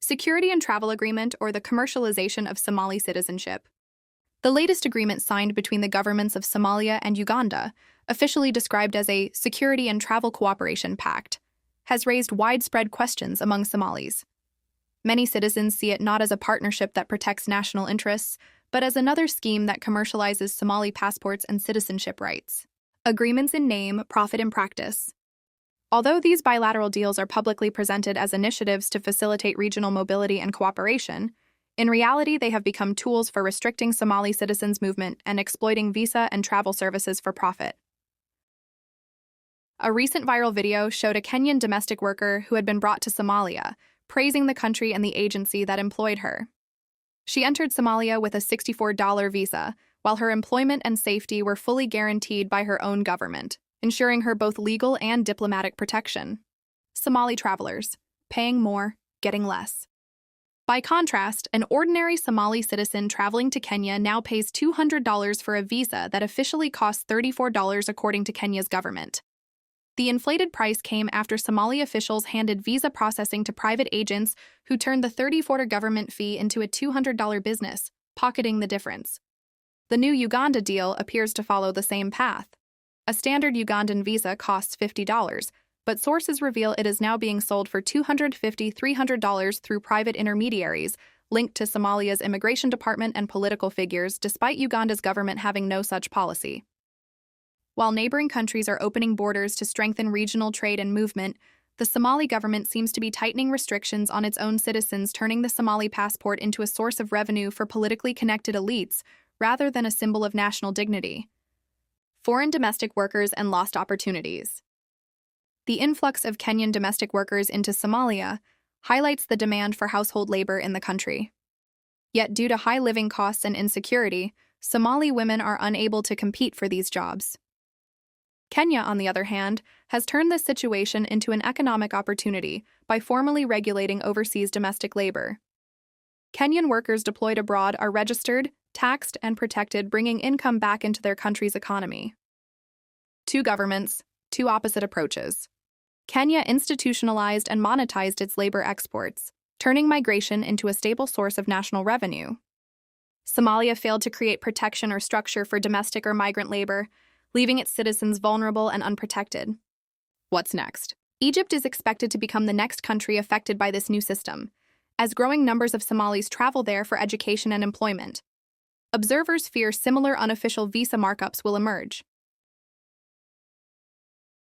Security and Travel Agreement, or the Commercialization of Somali Citizenship. The latest agreement signed between the governments of Somalia and Uganda, officially described as a Security and Travel Cooperation Pact, has raised widespread questions among Somalis. Many citizens see it not as a partnership that protects national interests, but as another scheme that commercializes Somali passports and citizenship rights. Agreements in name, profit in practice. Although these bilateral deals are publicly presented as initiatives to facilitate regional mobility and cooperation, in reality they have become tools for restricting Somali citizens' movement and exploiting visa and travel services for profit. A recent viral video showed a Kenyan domestic worker who had been brought to Somalia, praising the country and the agency that employed her. She entered Somalia with a $64 visa, while her employment and safety were fully guaranteed by her own government, ensuring her both legal and diplomatic protection. Somali travelers, paying more, getting less. By contrast, an ordinary Somali citizen traveling to Kenya now pays $200 for a visa that officially costs $34 according to Kenya's government. The inflated price came after Somali officials handed visa processing to private agents who turned the $34 government fee into a $200 business, pocketing the difference. The new Uganda deal appears to follow the same path. A standard Ugandan visa costs $50, but sources reveal it is now being sold for $250–300 through private intermediaries linked to Somalia's immigration department and political figures, despite Uganda's government having no such policy. While neighboring countries are opening borders to strengthen regional trade and movement, the Somali government seems to be tightening restrictions on its own citizens, turning the Somali passport into a source of revenue for politically connected elites rather than a symbol of national dignity. Foreign domestic workers and lost opportunities. The influx of Kenyan domestic workers into Somalia highlights the demand for household labor in the country. Yet, due to high living costs and insecurity, Somali women are unable to compete for these jobs. Kenya, on the other hand, has turned this situation into an economic opportunity by formally regulating overseas domestic labor. Kenyan workers deployed abroad are registered, taxed, and protected, bringing income back into their country's economy. Two governments, two opposite approaches. Kenya institutionalized and monetized its labor exports, turning migration into a stable source of national revenue. Somalia failed to create protection or structure for domestic or migrant labor, leaving its citizens vulnerable and unprotected. What's next? Egypt is expected to become the next country affected by this new system, as growing numbers of Somalis travel there for education and employment. Observers fear similar unofficial visa markups will emerge.